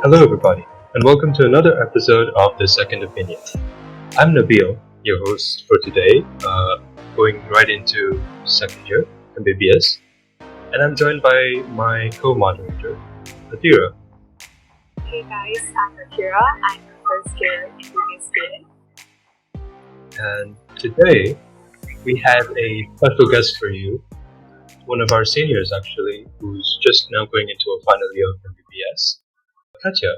Hello, everybody, and welcome to another episode of The Second Opinion. I'm Nabeel, your host for today, going right into second year MBBS, and I'm joined by my co-moderator, Aathira. Hey guys, I'm Aathira. I'm a first year MBBS student. And today, we have a special guest for you, one of our seniors actually, who's just now going into a final year of MBBS, Katya.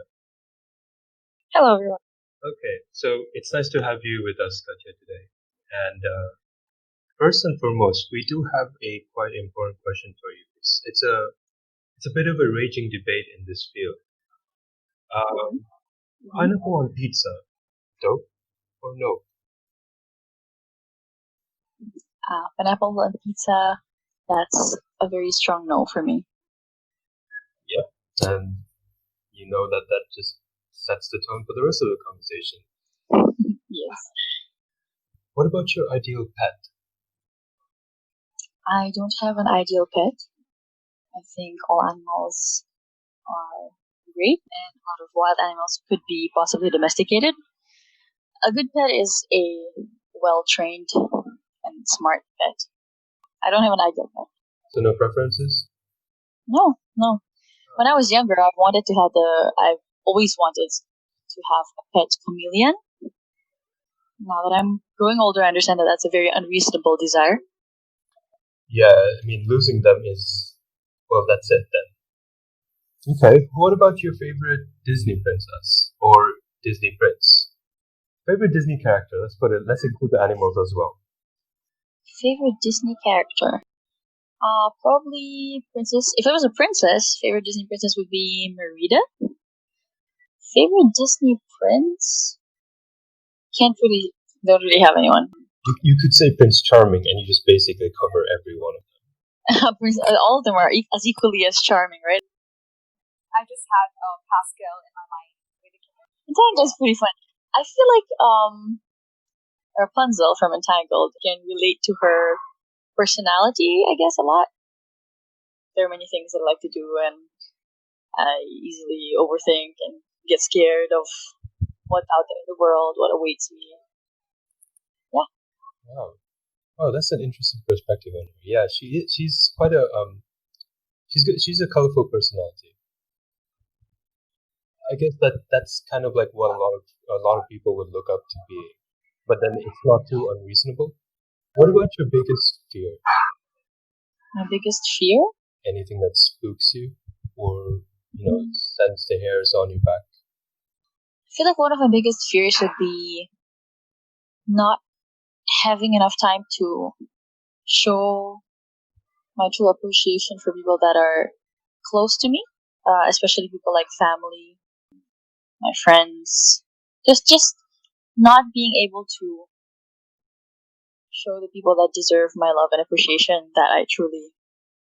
Hello everyone. Okay, so it's nice to have you with us, Katya, today. And first and foremost, we do have a quite important question for you. It's a bit of a raging debate in this field. Pineapple on pizza, dope or no? Pineapple on pizza, that's a very strong no for me. Yep, and you know that just sets the tone for the rest of the conversation. Yes. What about your ideal pet? I don't have an ideal pet. I think all animals are great, and a lot of wild animals could be possibly domesticated. A good pet is a well-trained and smart pet. I don't have an ideal pet. So no preferences? No. When I was younger, I've always wanted to have a pet chameleon. Now that I'm growing older, I understand that that's a very unreasonable desire. Yeah, I mean, losing them is, well, that's it then. Okay, what about your favorite Disney princess or Disney prince? Favorite Disney character, let's include the animals as well. Favorite Disney character? Probably princess. If I was a princess, favorite Disney princess would be Merida. Favorite Disney prince? Don't really have anyone. You could say Prince Charming and you just basically cover every one of them. All of them are as equally as charming, right? I just had Pascal in my mind. Entangled's pretty fun. I feel like Rapunzel from Entangled can relate to her personality, I guess, a lot. There are many things that I like to do, and I easily overthink and get scared of what's out there in the world, what awaits me. Yeah. Wow. Oh, that's an interesting perspective on her. Yeah, she's quite a she's a colorful personality. I guess that's kind of like what a lot of people would look up to be, but then it's not too unreasonable. What about your biggest fear? My biggest fear? Anything that spooks you, or sends the hairs on your back. I feel like one of my biggest fears would be not having enough time to show my true appreciation for people that are close to me, especially people like family, my friends. Just not being able to show the people that deserve my love and appreciation that I truly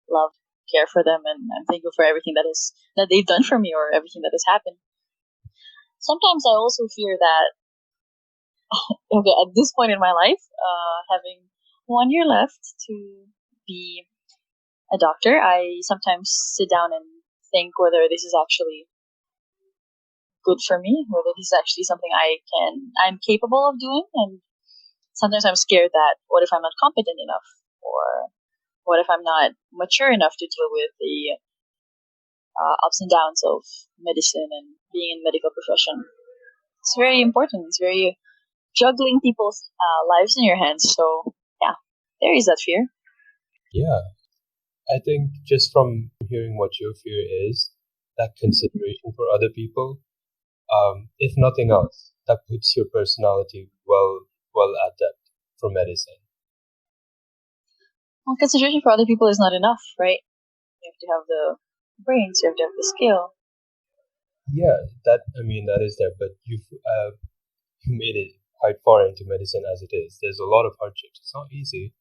love, care for them, and I'm thankful for everything that they've done for me or everything that has happened. Sometimes I also fear that okay, at this point in my life, having 1 year left to be a doctor, I sometimes sit down and think whether this is actually good for me, whether this is actually something I'm capable of doing, and sometimes I'm scared that what if I'm not competent enough, or what if I'm not mature enough to deal with the ups and downs of medicine and being in the medical profession. It's very important. It's very juggling people's lives in your hands. So yeah, there is that fear. Yeah, I think just from hearing what your fear is, that consideration for other people, if nothing else, that puts your personality well adept for medicine. Well, consideration for other people is not enough, right? You have to have the brains, you have to have the skill. Yeah, that is there, but you made it quite far into medicine as it is. There's a lot of hardships. It's not easy.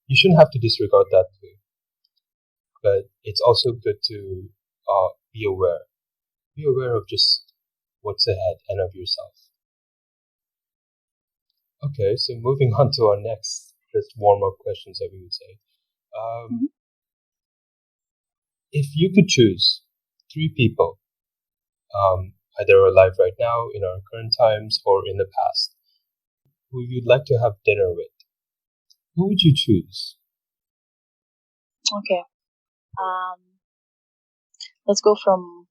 You shouldn't have to disregard that too. But it's also good to be aware. Be aware of just what's ahead and of yourself. Okay, so moving on to our next just warm-up questions that we would say. If you could choose 3 people either alive right now, in our current times, or in the past, who you'd like to have dinner with, who would you choose? Okay. Let's go from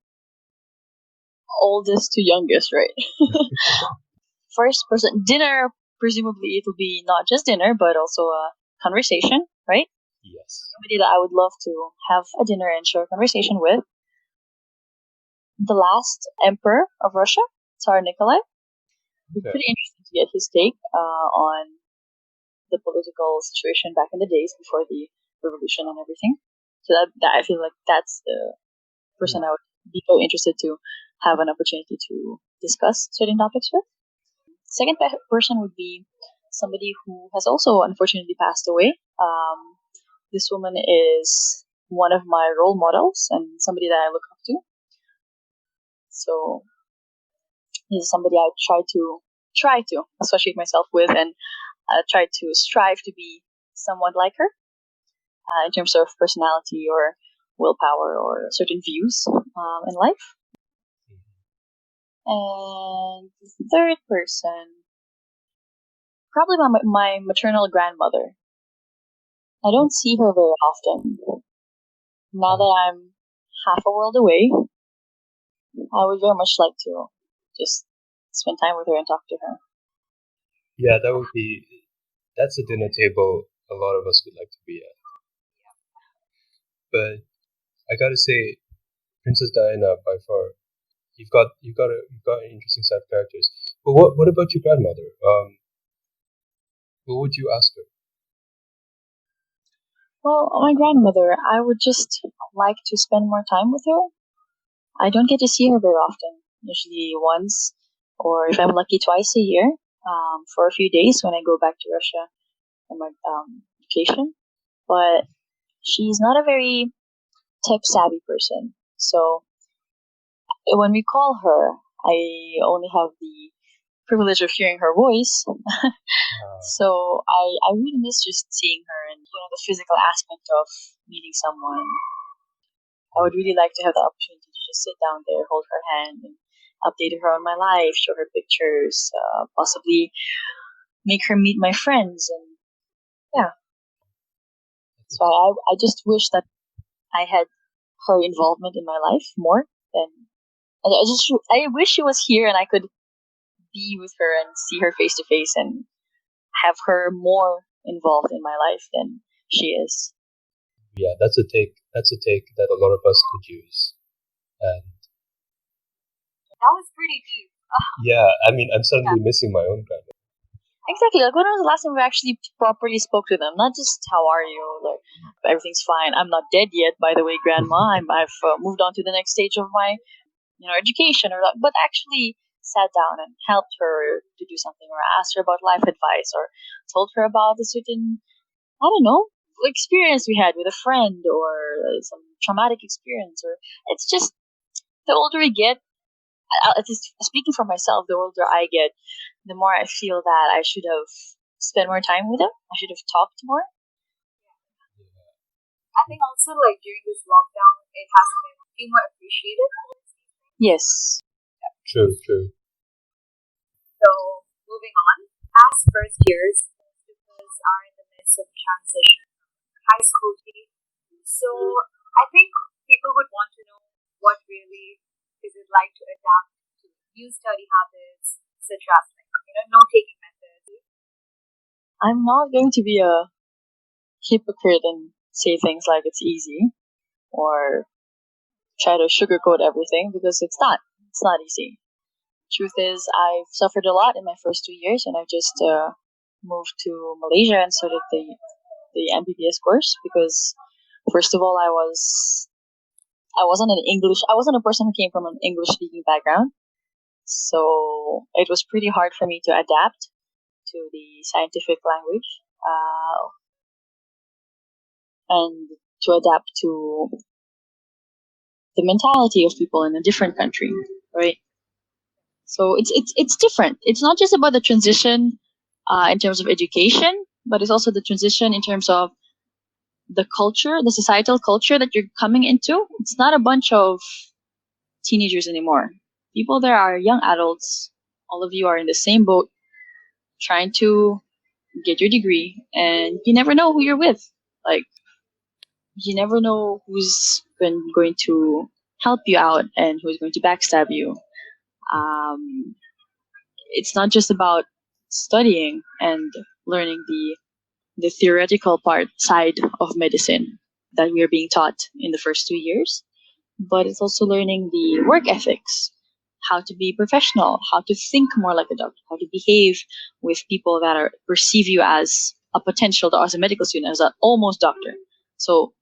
oldest to youngest, right? First person, dinner, presumably it will be not just dinner, but also a conversation, right? Yes. Somebody that I would love to have a dinner and share a conversation with. The last emperor of Russia, Tsar Nikolai. It'd be Okay. pretty interesting to get his take on the political situation back in the days before the revolution and everything. So that I feel like that's the person I would be very interested to have an opportunity to discuss certain topics with. Second person would be somebody who has also unfortunately passed away. This woman is one of my role models and somebody that I look up to. So this is somebody I try to associate myself with, and try to strive to be somewhat like her in terms of personality or willpower or certain views in life. And the third person, probably my maternal grandmother. I don't see her very often. Now that I'm half a world away, I would very much like to just spend time with her and talk to her. Yeah, that's a dinner table a lot of us would like to be at. But I gotta say, Princess Diana, by far, you've got an interesting set of characters. But what about your grandmother? What would you ask her? Well, my grandmother, I would just like to spend more time with her. I don't get to see her very often, usually once, or if I'm lucky, twice a year, for a few days when I go back to Russia on my vacation. But she's not a very tech savvy person. So when we call her, I only have the privilege of hearing her voice. So I really miss just seeing her and the physical aspect of meeting someone. I would really like to have the opportunity to just sit down there, hold her hand, and update her on my life, show her pictures, possibly make her meet my friends, and yeah. So I just wish that I had her involvement in my life more than. I wish she was here and I could be with her and see her face to face and have her more involved in my life than she is. Yeah, that's a take that a lot of us could use. And that was pretty deep. yeah, I mean, I'm suddenly missing my own grandmother. Exactly. Like, when was the last time we actually properly spoke to them? Not just how are you, like everything's fine. I'm not dead yet, by the way, Grandma. I've moved on to the next stage of my education, or but actually sat down and helped her to do something, or asked her about life advice, or told her about a certain, I don't know, experience we had with a friend, or some traumatic experience. Or it's just, the older we get, just speaking for myself, the older I get, the more I feel that I should have spent more time with them. I should have talked more. I think also, like, during this lockdown, it has been more appreciated. Yes. True. So, moving on, as first years, most of us are in the midst of transition from high school to so I think people would want to know what really is it like to adapt to new study habits, such as note-taking methods. I'm not going to be a hypocrite and say things like it's easy, or try to sugarcoat everything, because it's not. It's not easy. Truth is, I've suffered a lot in my first 2 years, and I've just moved to Malaysia and started the MBBS course because, first of all, I wasn't a person who came from an English speaking background, so it was pretty hard for me to adapt to the scientific language, and to adapt to the mentality of people in a different country, right? So it's different. It's not just about the transition in terms of education, but it's also the transition in terms of the culture, the societal culture that you're coming into. It's not a bunch of teenagers anymore. people that are young adults, all of you are in the same boat, trying to get your degree, and you never know who you're with. Like, you never know who's going to help you out and who's going to backstab you. It's not just about studying and learning the theoretical side of medicine that we are being taught in the first 2 years, but it's also learning the work ethics, how to be professional, how to think more like a doctor, how to behave with people that are perceive you as a potential, as a medical student, as an almost doctor. So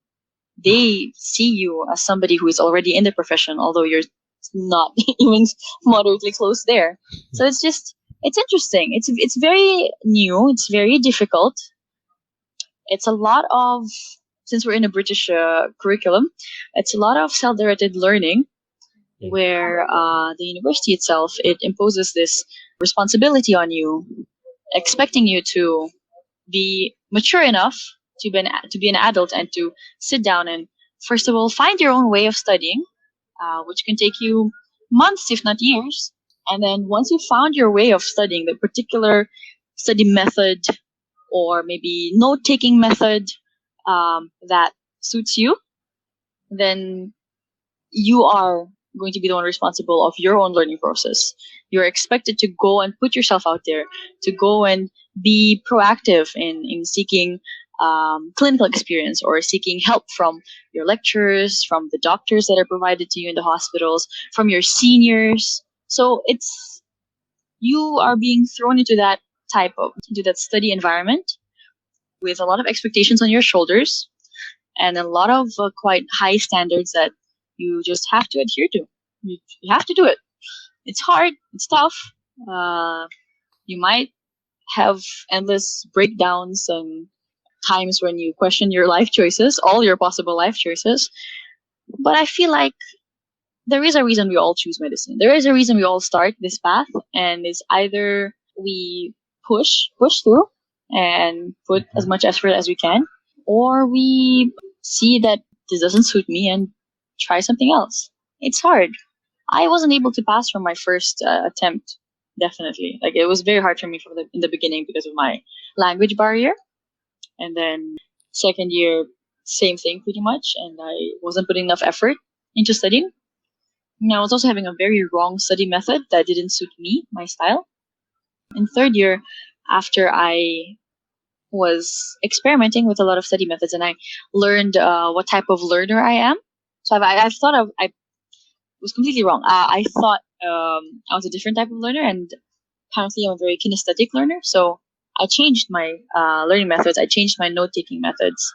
they see you as somebody who is already in the profession, although you're not even moderately close there. So it's interesting. It's very new. It's very difficult. It's a lot of, since we're in a British curriculum, it's a lot of self-directed learning where the university itself, it imposes this responsibility on you, expecting you to be mature enough to be an adult and to sit down and, first of all, find your own way of studying, which can take you months, if not years. And then once you found your way of studying, the particular study method or maybe note-taking method that suits you, then you are going to be the one responsible of your own learning process. You're expected to go and put yourself out there, to go and be proactive in seeking clinical experience or seeking help from your lecturers, from the doctors that are provided to you in the hospitals, from your seniors. So you are being thrown into that study environment with a lot of expectations on your shoulders and a lot of quite high standards that you just have to adhere to. You have to do it. It's hard. It's tough. You might have endless breakdowns and times when you question your life choices, all your possible life choices. But I feel like there is a reason we all choose medicine. There is a reason we all start this path, and it's either we push through and put as much effort as we can, or we see that this doesn't suit me and try something else. It's hard. I wasn't able to pass from my first attempt, definitely. Like, it was very hard for me in the beginning because of my language barrier. And then second year, same thing pretty much. And I wasn't putting enough effort into studying. And I was also having a very wrong study method that didn't suit me, my style. In third year, after I was experimenting with a lot of study methods and I learned what type of learner I am. So I thought I was completely wrong. I thought I was a different type of learner, and apparently I'm a very kinesthetic learner. So I changed my learning methods. I changed my note-taking methods.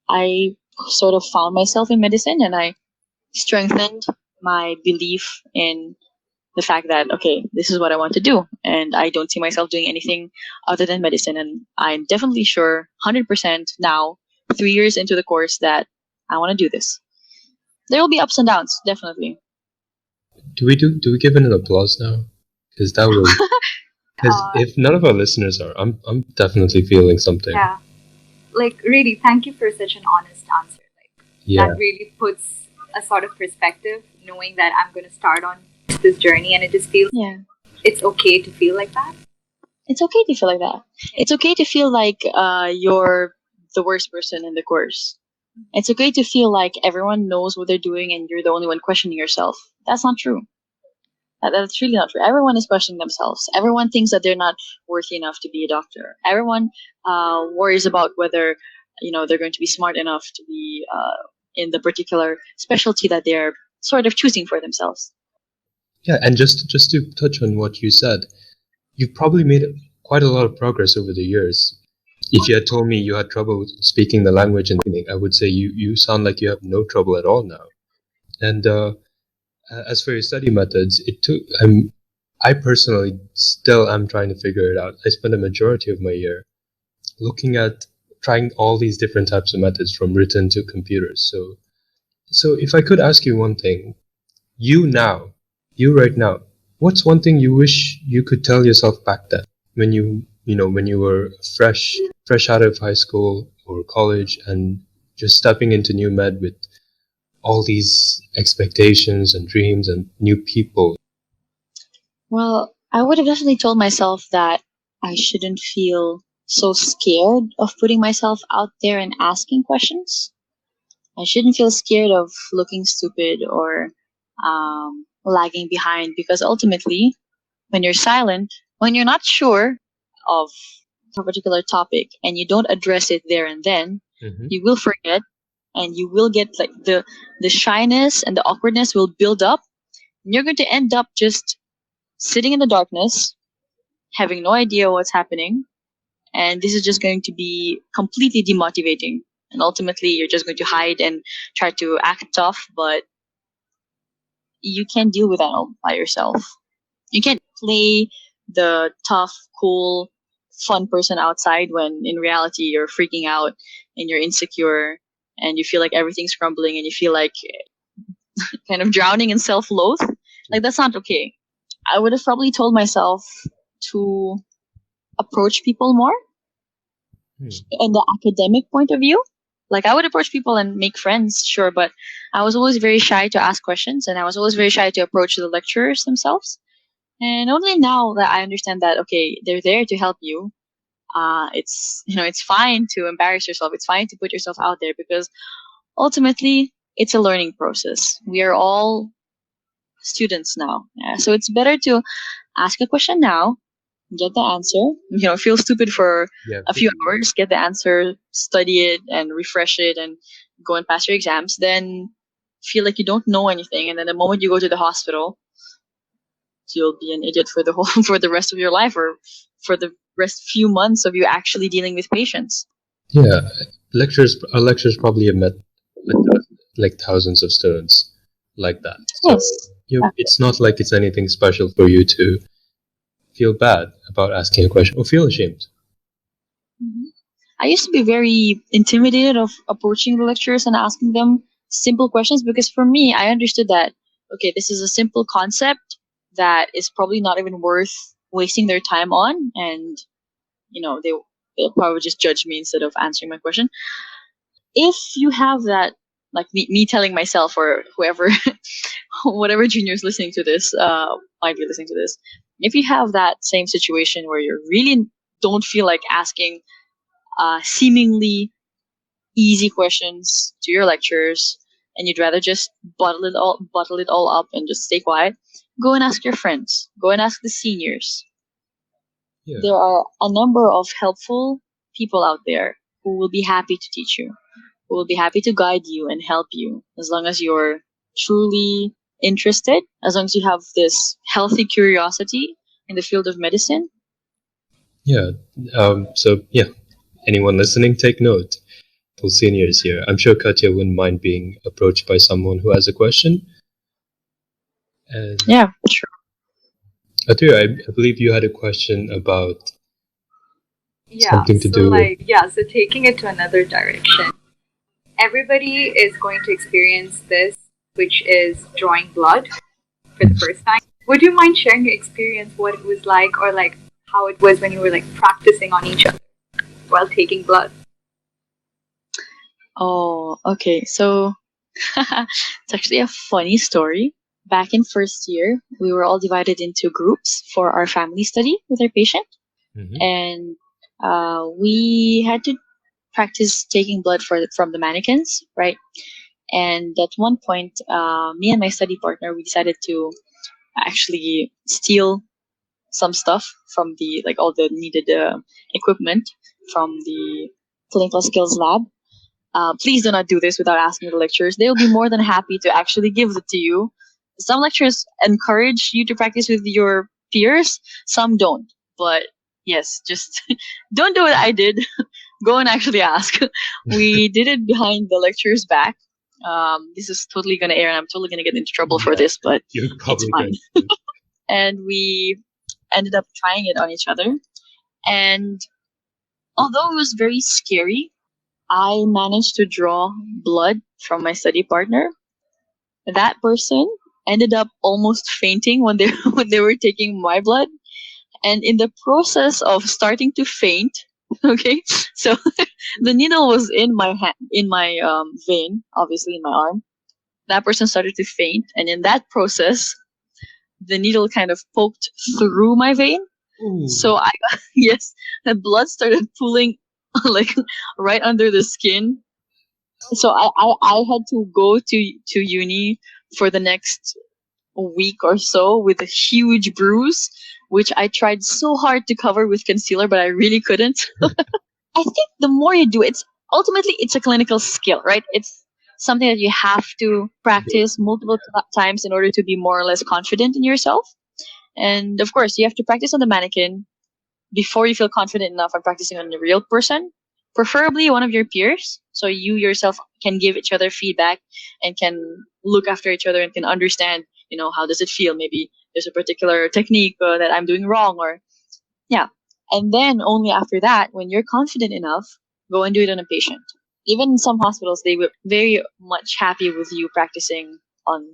I sort of found myself in medicine, and I strengthened my belief in the fact that, okay, this is what I want to do, and I don't see myself doing anything other than medicine. And I'm definitely sure, 100% now, 3 years into the course, that I want to do this. There will be ups and downs, definitely. Do we give it an applause now? Because that was because if none of our listeners are, I'm definitely feeling something. Yeah, like really, thank you for such an honest answer. That really puts a sort of perspective, knowing that I'm going to start on this journey, and it just feels it's okay to feel like that. It's okay to feel like that. It's okay to feel like you're the worst person in the course. It's okay to feel like everyone knows what they're doing and you're the only one questioning yourself. That's not true. That's really not true. Everyone is questioning themselves. Everyone thinks that they're not worthy enough to be a doctor. Everyone worries about whether they're going to be smart enough to be in the particular specialty that they're sort of choosing for themselves. Yeah, and just to touch on what you said, you've probably made quite a lot of progress over the years. If you had told me you had trouble speaking the language and thinking, I would say you sound like you have no trouble at all now. And as for your study methods, I personally still am trying to figure it out. I spent a majority of my year looking at trying all these different types of methods, from written to computers. So if I could ask you one thing, you right now, what's one thing you wish you could tell yourself back then when you were fresh out of high school or college and just stepping into new med with all these expectations and dreams and new people? Well, I would have definitely told myself that I shouldn't feel so scared of putting myself out there and asking questions. I shouldn't feel scared of looking stupid or lagging behind, because ultimately, when you're silent, when you're not sure of a particular topic and you don't address it there and then, Mm-hmm. you will forget, and you will get like the shyness and the awkwardness will build up, and you're going to end up just sitting in the darkness, having no idea what's happening, and this is just going to be completely demotivating. And ultimately, you're just going to hide and try to act tough, but you can't deal with that all by yourself. You can't play the tough, cool, fun person outside when in reality you're freaking out and you're insecure and you feel like everything's crumbling and you feel like kind of drowning in self-loathe. Like, that's not okay. I would have probably told myself to approach people more in the academic point of view. Like, I would approach people and make friends, sure, but I was always very shy to ask questions, and I was always very shy to approach the lecturers themselves. And only now that I understand that, okay, they're there to help you. It's fine to embarrass yourself. It's fine to put yourself out there, because ultimately it's a learning process. We are all students now. Yeah, so it's better to ask a question now, get the answer, feel stupid for Yeah. a few hours, get the answer, study it and refresh it and go and pass your exams, then feel like you don't know anything. And then the moment you go to the hospital, you'll be an idiot for the whole for the rest of your life, or for the rest few months of you actually dealing with patients. Yeah, our lectures probably have met like thousands of students like that. So Yes. it's not like it's anything special for you to feel bad about asking a question or feel ashamed. Mhm. I used to be very intimidated of approaching the lecturers and asking them simple questions, because for me, I understood that, okay, this is a simple concept that is probably not even worth wasting their time on, and they'll probably just judge me instead of answering my question. If you have that, like me telling myself, or whoever, whatever juniors listening to this might be listening to this, if you have that same situation where you really don't feel like asking seemingly easy questions to your lecturers, and you'd rather just bottle it all up and just stay quiet, go and ask your friends, go and ask the seniors. Yeah. There are a number of helpful people out there who will be happy to teach you, who will be happy to guide you and help you, as long as you're truly interested, as long as you have this healthy curiosity in the field of medicine. Yeah. So yeah, anyone listening, take note. For seniors here, I'm sure Katya wouldn't mind being approached by someone who has a question. And Yeah, sure. Aathira, I believe you had a question about Yeah, something to so do with. so taking it to another direction. Everybody is going to experience this, which is drawing blood for the first time. Would you mind sharing your experience, what it was like, or like how it was when you were like practicing on each other while taking blood? Oh, okay. So it's actually a funny story. Back in first year, we were all divided into groups for our family study with our patient, Mhm. and we had to practice taking blood from the mannequins, right? And at one point, me and my study partner, we decided to actually steal some stuff from the, like, all the needed equipment from the clinical skills lab. Please do not do this without asking the lecturers. They will be more than happy to actually give it to you. Some lecturers encourage you to practice with your peers, some don't. But yes, just don't do what I did. Go and actually ask. We did it behind the lecturer's back. This is totally going to air, and I'm totally going to get into trouble for this, but You're it's probably fine. going to. And we ended up trying it on each other. And although it was very scary, I managed to draw blood from my study partner. That person ended up almost fainting when they when they were taking my blood, and in the process of starting to faint, okay, so the needle was in my hand, in my vein, obviously in my arm. That person started to faint, and in that process, the needle kind of poked through my vein. Ooh. So I yes, the blood started pooling like right under the skin. So I had to go to uni for the next week or so with a huge bruise, which I tried so hard to cover with concealer, but I really couldn't. I think the more you do it, ultimately it's a clinical skill, right? It's something that you have to practice multiple times in order to be more or less confident in yourself. And of course, you have to practice on the mannequin before you feel confident enough on practicing on the real person, preferably one of your peers, so you yourself can give each other feedback and can look after each other and can understand, how does it feel? Maybe there's a particular technique that I'm doing wrong, or yeah. And then only after that, when you're confident enough, go and do it on a patient. Even in some hospitals, they were very much happy with you practicing on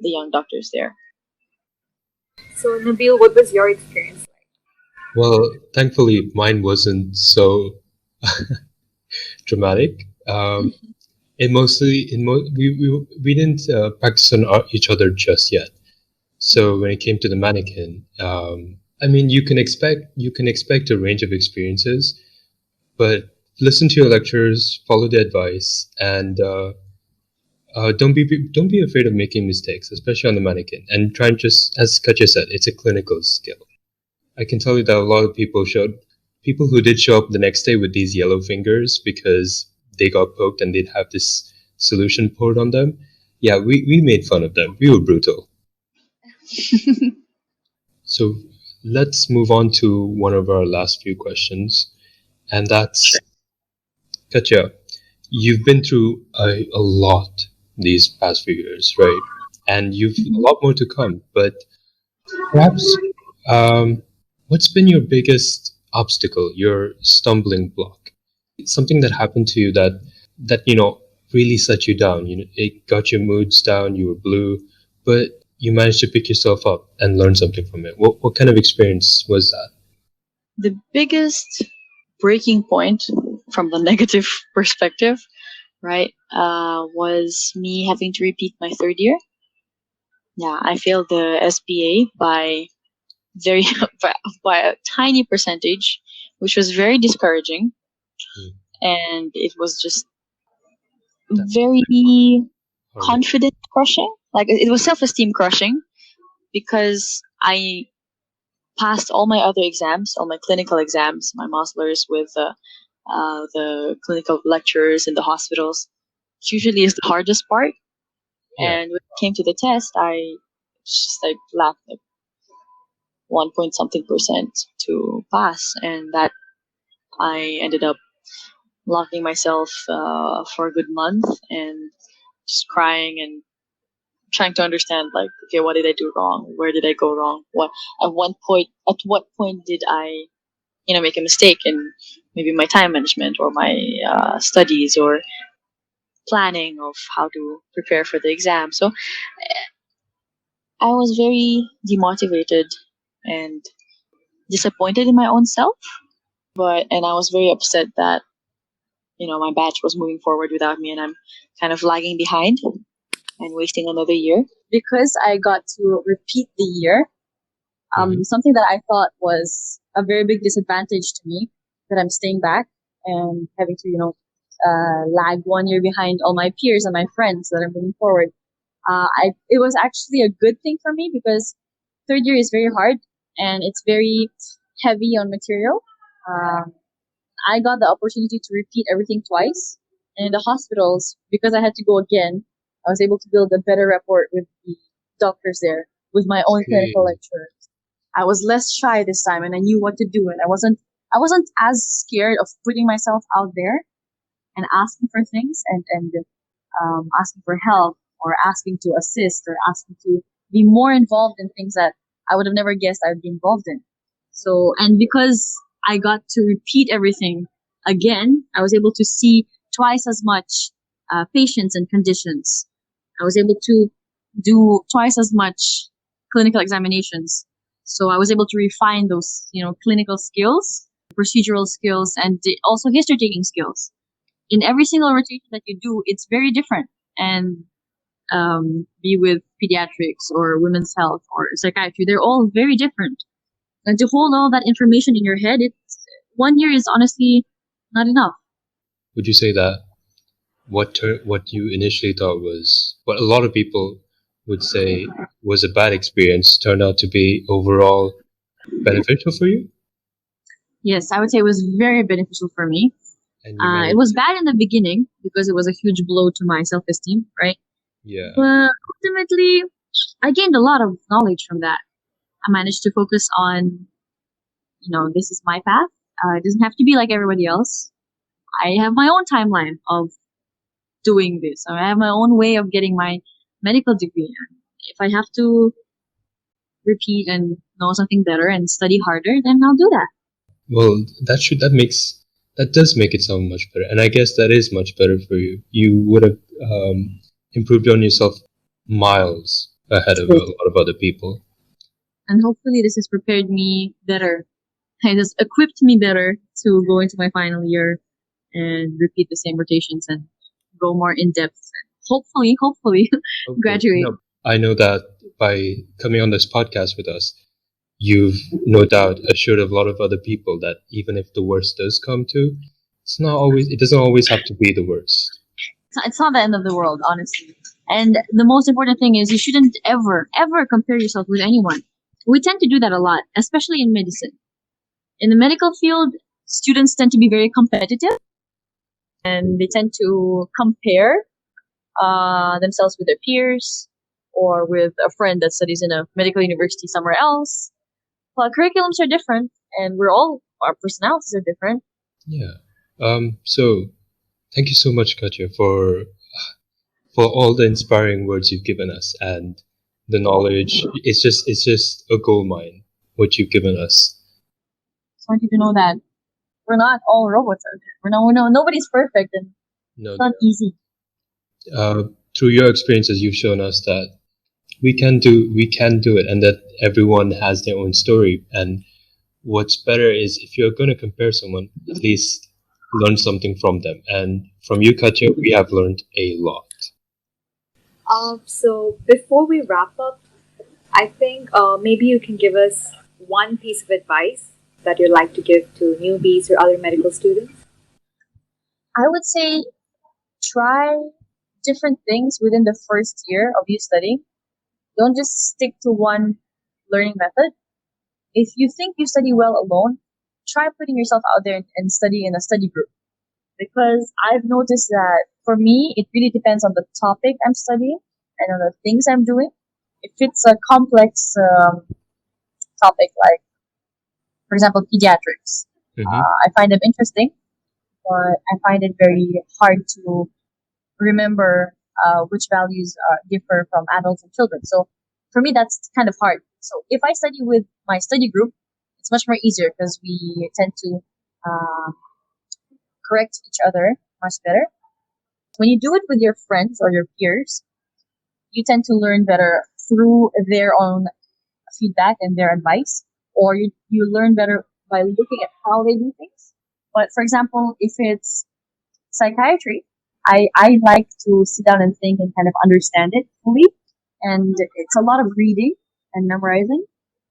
the young doctors there. So, Nabeel, what was your experience like? Well, thankfully, mine wasn't so dramatic. It mostly, we didn't practice on each other just yet. So when it came to the mannequin, I mean, you can expect a range of experiences, but listen to your lecturers, follow the advice, and don't be afraid of making mistakes, especially on the mannequin. And try and just, as Katya said, it's a clinical skill. I can tell you that a lot of people who did show up the next day with these yellow fingers because they got poked and they'd have this solution poured on them. Yeah, we made fun of them. We were brutal. So let's move on to one of our last few questions. And that's, Katya, you've been through a lot these past few years, right? And you've a lot more to come. But perhaps, what's been your biggest obstacle, your stumbling block? Something that happened to you that really set you down. It got your moods down. You were blue, but you managed to pick yourself up and learn something from it. What kind of experience was that? The biggest breaking point from the negative perspective, right, was me having to repeat my third year. Yeah, I failed the SBA by very by a tiny percentage, which was very discouraging, and it was just very confidence crushing. Like it was self-esteem crushing because I passed all my other exams, all my clinical exams, my master's with the clinical lecturers in the hospitals, which usually is the hardest part. Yeah. And when it came to the test, I just lacked 1 point something percent to pass, and that I ended up locking myself for a good month and just crying and trying to understand, like, okay, what did I do wrong? Where did I go wrong? At what point did I make a mistake in maybe my time management or my studies or planning of how to prepare for the exam. So I was very demotivated and disappointed in my own self, and I was very upset that my batch was moving forward without me and I'm kind of lagging behind and wasting another year. Because I got to repeat the year, something that I thought was a very big disadvantage to me, that I'm staying back and having to, lag 1 year behind all my peers and my friends that are moving forward. It was actually a good thing for me because third year is very hard and it's very heavy on material. I got the opportunity to repeat everything twice. And in the hospitals, because I had to go again, I was able to build a better rapport with the doctors there, with my own clinical lecturers. I was less shy this time and I knew what to do, and I wasn't as scared of putting myself out there and asking for things and asking for help or asking to assist or asking to be more involved in things that I would have never guessed I would be involved in. So, and because I got to repeat everything again, I was able to see twice as much patients and conditions. I was able to do twice as much clinical examinations. So I was able to refine those, clinical skills, procedural skills, and also history-taking skills. In every single rotation that you do, it's very different. And be with, pediatrics or women's health or psychiatry. They're all very different. And to hold all that information in your head, it's 1 year is honestly not enough. Would you say that what you initially thought was what a lot of people would say was a bad experience turned out to be overall beneficial for you? Yes, I would say it was very beneficial for me. And you It was bad in the beginning because it was a huge blow to my self-esteem, right? yeah. But ultimately, I gained a lot of knowledge from that. I managed to focus on, this is my path. It doesn't have to be like everybody else. I have my own timeline of doing this. I have my own way of getting my medical degree. If I have to repeat and know something better and study harder, then I'll do that. Well, that does make it sound much better, and I guess that is much better for you. You would have improved on yourself miles ahead of a lot of other people. And hopefully this has prepared me better. It has equipped me better to go into my final year and repeat the same rotations and go more in depth. Hopefully, graduate. No, I know that by coming on this podcast with us, you've no doubt assured a lot of other people that even if the worst does come to, it doesn't always have to be the worst. It's not the end of the world, honestly. And the most important thing is you shouldn't ever compare yourself with anyone. We tend to do that a lot, especially in medicine. In the medical field, students tend to be very competitive and they tend to compare themselves with their peers or with a friend that studies in a medical university somewhere else. Well, curriculums are different and our personalities are different. Yeah. So thank you so much, Katya, for all the inspiring words you've given us and the knowledge. It's just a gold mine what you've given us. I want you to know that we're not all robots out there. Nobody's perfect, and it's not easy. Through your experiences, you've shown us that we can do it, and that everyone has their own story. And what's better is if you're going to compare someone, at least learn something from them. And from you, Katya, we have learned a lot. So before we wrap up, I think maybe you can give us one piece of advice that you'd like to give to newbies or other medical students. I would say try different things within the first year of you studying. Don't just stick to one learning method. If you think you study well alone, try putting yourself out there and study in a study group. Because I've noticed that for me, it really depends on the topic I'm studying and on the things I'm doing. If it's a complex topic like, for example, pediatrics, I find them interesting, but I find it very hard to remember which values differ from adults and children. So for me, that's kind of hard. So if I study with my study group, it's much more easier because we tend to correct each other much better. When you do it with your friends or your peers, you tend to learn better through their own feedback and their advice, or you learn better by looking at how they do things. But for example, if it's psychiatry, I like to sit down and think and kind of understand it fully. And it's a lot of reading and memorizing.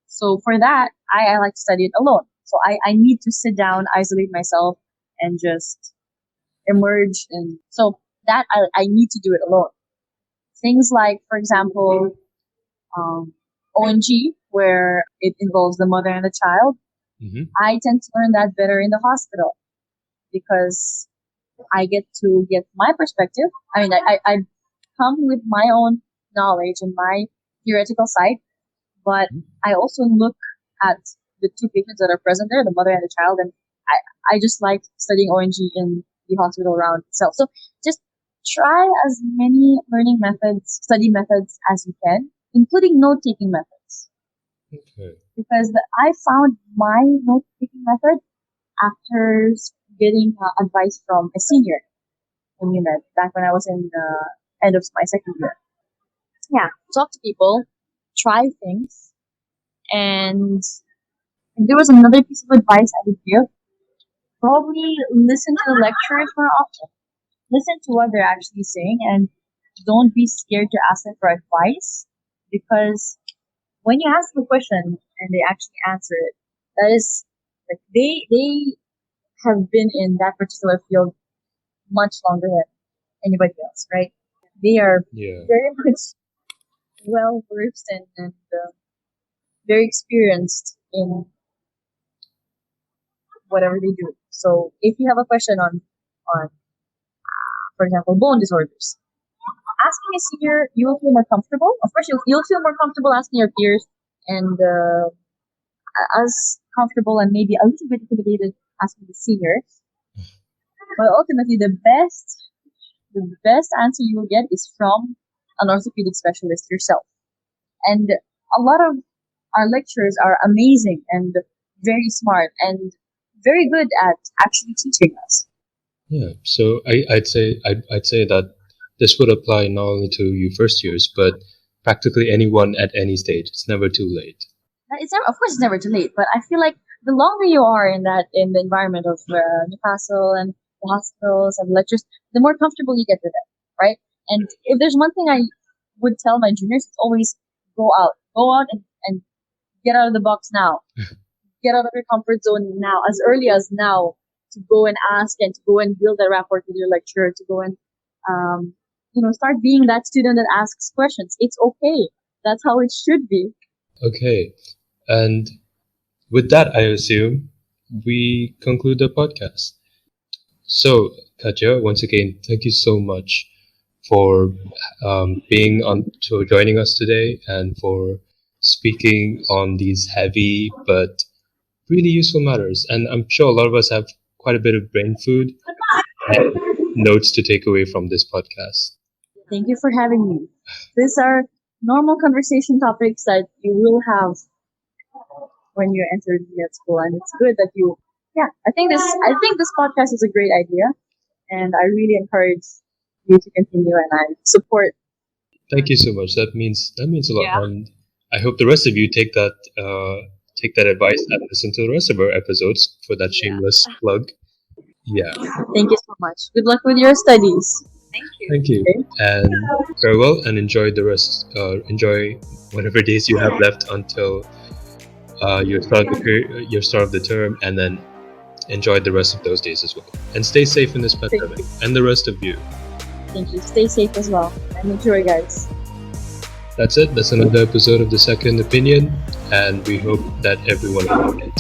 So for that, I like to study it alone. So I need to sit down, isolate myself, and just emerge. And so that I need to do it alone. Things like, for example, ONG, where it involves the mother and the child. Mm-hmm. I tend to learn that better in the hospital because I get to get my perspective. I mean, I come with my own knowledge and my theoretical side, but I also look at the two patients that are present there, the mother and the child, and I just like studying ONG in the hospital round itself. So just try as many learning methods, study methods as you can, including note-taking methods. Okay. Because I found my note-taking method after getting advice from a senior in UNED back when I was in the end of my second year. Yeah, talk to people, try things, and if there was another piece of advice I would give, probably listen to the lecturers more often. Listen to what they're actually saying and don't be scared to ask them for advice. because when you ask a question and they actually answer it, that is like they have been in that particular field much longer than anybody else, right? They are Yeah. very much well versed and very experienced in whatever they do. So if you have a question on for example bone disorders, asking a senior, you will feel more comfortable. Of course, you'll feel more comfortable asking your peers and as comfortable and maybe a little bit intimidated asking the seniors. But ultimately, the best answer you will get is from an orthopedic specialist yourself. And a lot of our lecturers are amazing and very smart and very good at actually teaching us. Yeah. So I'd say that this would apply not only to you first years, but practically anyone at any stage. It's never too late. It's never, of course, it's never too late. But I feel like the longer you are in the environment of Newcastle and the hospitals and the lectures, the more comfortable you get with it, right? And if there's one thing I would tell my juniors, it's always go out and get out of the box now, get out of your comfort zone now, as early as now, to go and ask and to go and build a rapport with your lecturer, to go and start being that student that asks questions. It's okay. That's how it should be. Okay. And with that, I assume we conclude the podcast. So, Katya, once again, thank you so much for joining us today and for speaking on these heavy but really useful matters. And I'm sure a lot of us have quite a bit of brain food and notes to take away from this podcast. Thank you for having me. These are normal conversation topics that you will have when you enter med school, and it's good that you. Yeah, I think this podcast is a great idea, and I really encourage you to continue, and I support. Thank you so much. That means a lot, Yeah. and I hope the rest of you take that advice and listen to the rest of our episodes for that shameless plug. Yeah. Thank you so much. Good luck with your studies. Thank you. Thank you, and farewell, and enjoy the rest. Enjoy whatever days you have left until your start of the term, and then enjoy the rest of those days as well. And stay safe in this pandemic, and the rest of you. Thank you. Stay safe as well, and enjoy, guys. That's it. That's another episode of The Second Opinion, and we hope that everyone enjoyed it.